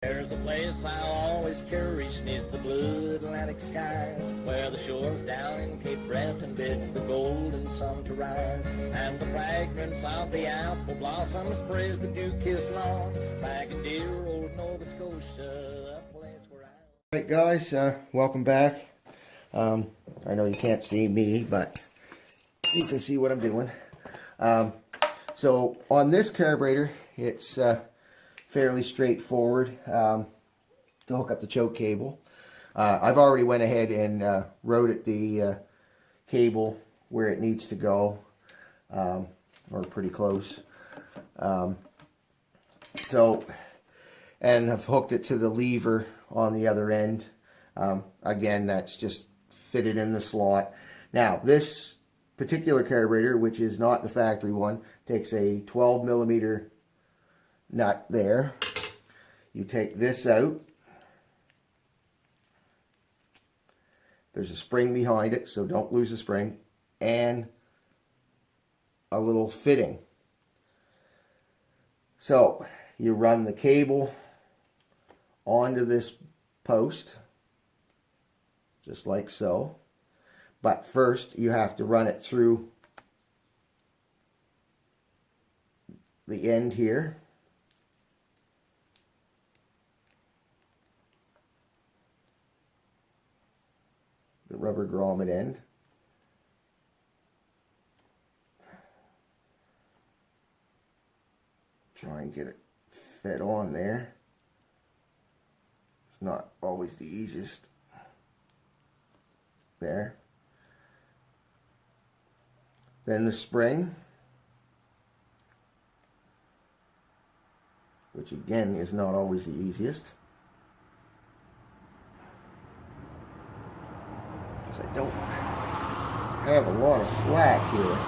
There's a place I'll always cherish neath the blue Atlantic skies, where the shores down in Cape Breton bids the golden sun to rise, and the fragrance of the apple blossoms sprays the dew-kissed lawn, back in dear old Nova Scotia, a place where I... Alright guys, welcome back. I know you can't see me, but you can see what I'm doing. So on this carburetor, it's fairly straightforward to hook up the choke cable. I've already went ahead and routed the cable where it needs to go, or pretty close. And I've hooked it to the lever on the other end. Again, that's just fitted in the slot. Now, this particular carburetor, which is not the factory one, takes a 12mm nut there. You take this out. There's a spring behind it, so don't lose the spring, and a little fitting. So you run the cable onto this post, just like so. But first you have to run it through the end here. The rubber grommet end. Try and get it fit on there. It's not always the easiest. There. Then the spring, which again is not always the easiest, because I don't have a lot of slack here.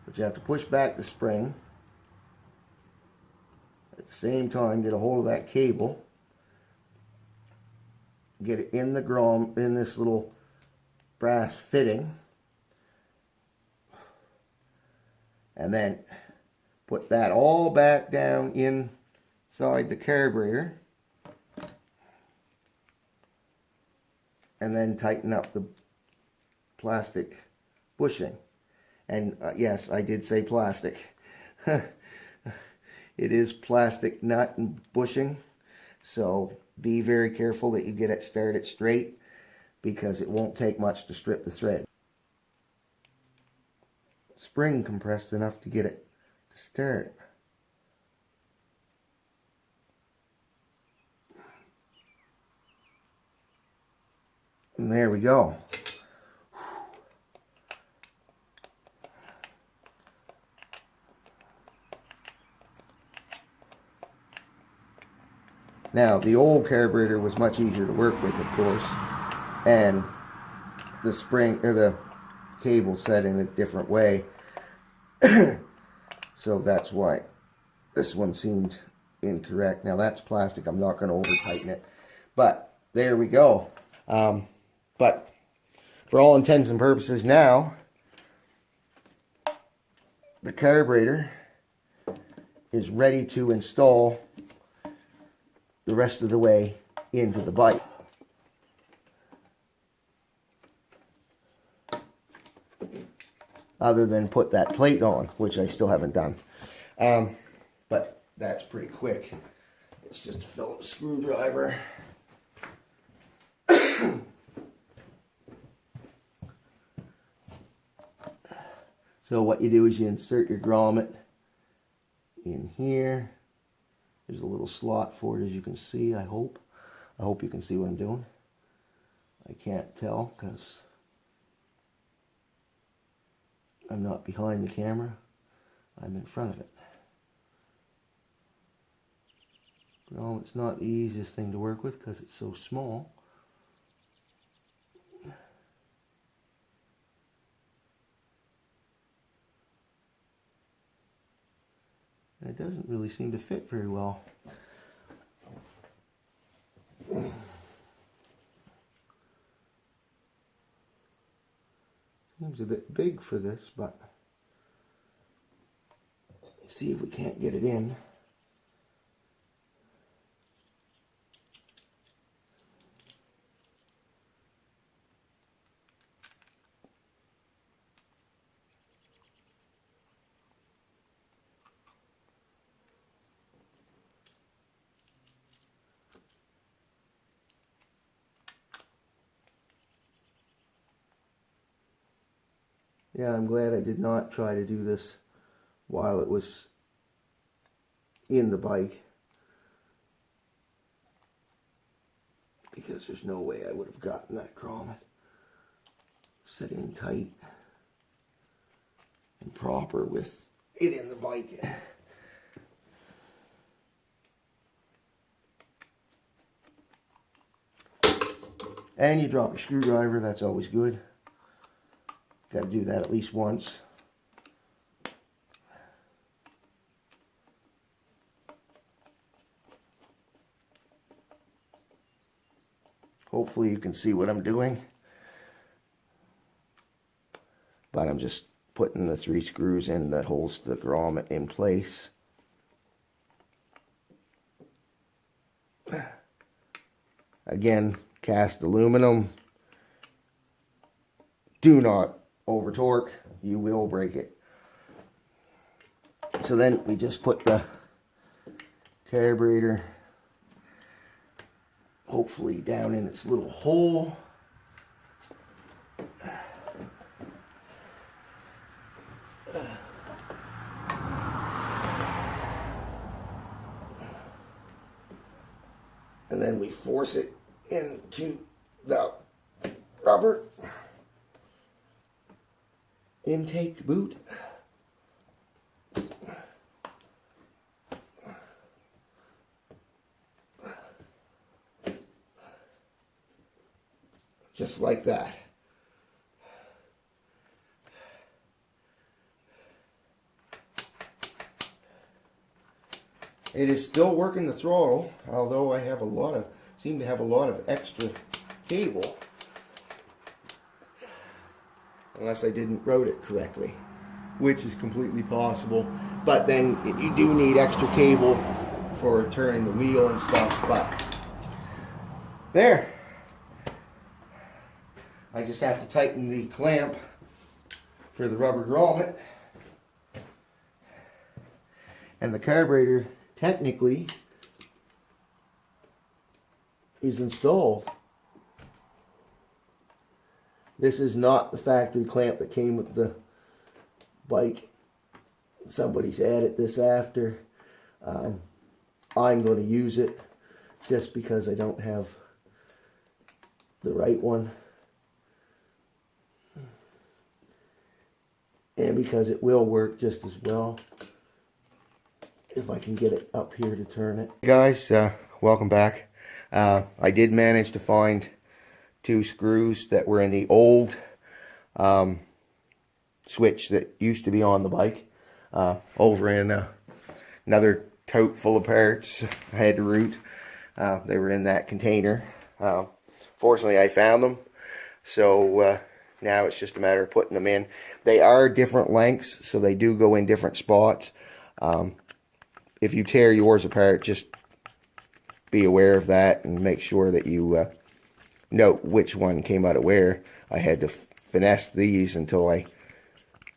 But you have to push back the spring. At the same time, get a hold of that cable. Get it in the in this little brass fitting. And then put that all back down inside the carburetor. And then tighten up the plastic bushing. And yes, I did say plastic. It is plastic nut and bushing, so be very careful that you get it started straight, because it won't take much to strip the thread. Spring compressed enough to get it to start. And there we go. Now, the old carburetor was much easier to work with, of course, and the spring, or the cable set in a different way. So that's why this one seemed incorrect. Now, that's plastic. I'm not going to over tighten it. But there we go. But for all intents and purposes now, the carburetor is ready to install the rest of the way into the bike. Other than put that plate on, which I still haven't done. But that's pretty quick. It's just a Phillips screwdriver. So what you do is you insert your grommet in here. There's a little slot for it, as you can see, I hope. I hope you can see what I'm doing. I can't tell because I'm not behind the camera. I'm in front of it. No, it's not the easiest thing to work with because it's so small. And it doesn't really seem to fit very well. Seems a bit big for this, but let's see if we can't get it in. Yeah, I'm glad I did not try to do this while it was in the bike, because there's no way I would have gotten that grommet set in tight and proper with it in the bike. And you drop your screwdriver, that's always good. Got to do that at least once. Hopefully you can see what I'm doing. But I'm just putting the 3 screws in that holds the grommet in place. Again, cast aluminum. Do not over torque, you will break it. So then we just put the carburetor hopefully down in its little hole. And then we force it into the rubber intake boot. Just like that. It is still working the throttle, although I have seem to have a lot of extra cable. Unless I didn't route it correctly, which is completely possible. But then you do need extra cable for turning the wheel and stuff. But there. I just have to tighten the clamp for the rubber grommet. And the carburetor technically is installed. This is not the factory clamp that came with the bike. Somebody's added this after. I'm going to use it just because I don't have the right one. And because it will work just as well if I can get it up here to turn it. Hey guys, welcome back. I did manage to find 2 screws that were in the old switch that used to be on the bike over in another tote full of parts I had to route. They were in that container. Fortunately I found them, so now it's just a matter of putting them in. They are different lengths, so they do go in different spots. If you tear yours apart, just be aware of that and make sure that you note which one came out of where. I had to finesse these until I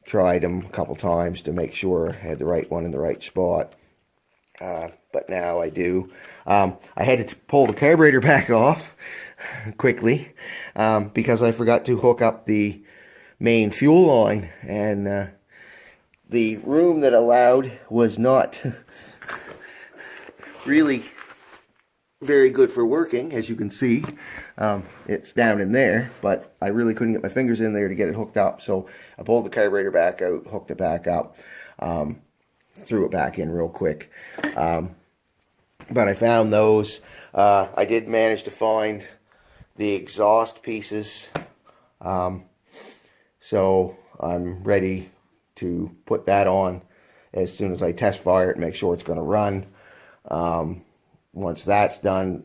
tried them a couple times to make sure I had the right one in the right spot. But now I do. I had to pull the carburetor back off quickly because I forgot to hook up the main fuel line, and the room that allowed was not really very good for working, as you can see. It's down in there, but I really couldn't get my fingers in there to get it hooked up, so I pulled the carburetor back out, hooked it back up, threw it back in real quick. But I found those. I did manage to find the exhaust pieces, so I'm ready to put that on as soon as I test fire it and make sure it's going to run. Once that's done,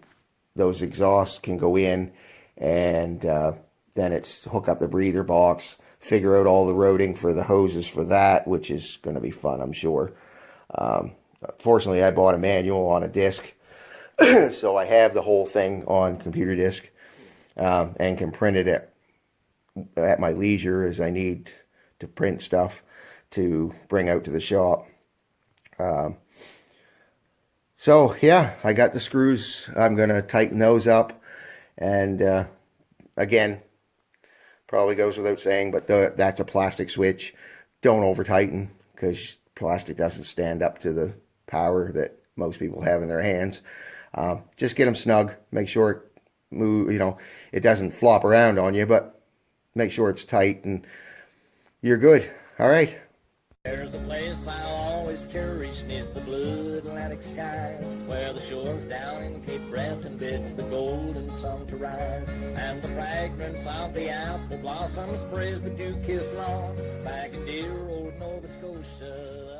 those exhausts can go in, and then it's hook up the breather box, figure out all the routing for the hoses for that, which is going to be fun, I'm sure. Fortunately, I bought a manual on a disc, so I have the whole thing on computer disc, and can print it at my leisure as I need to print stuff to bring out to the shop. So yeah, I got the screws. I'm going to tighten those up, and again, probably goes without saying, but that's a plastic switch. Don't over tighten, because plastic doesn't stand up to the power that most people have in their hands. Just get them snug. Make sure it move, it doesn't flop around on you, but make sure it's tight and you're good. All right. There's a place I'll always cherish 'neath the blue Atlantic skies, where the shores down in Cape Breton bids the golden sun to rise, and the fragrance of the apple blossoms sprays the dew-kissed lawn back in dear old Nova Scotia.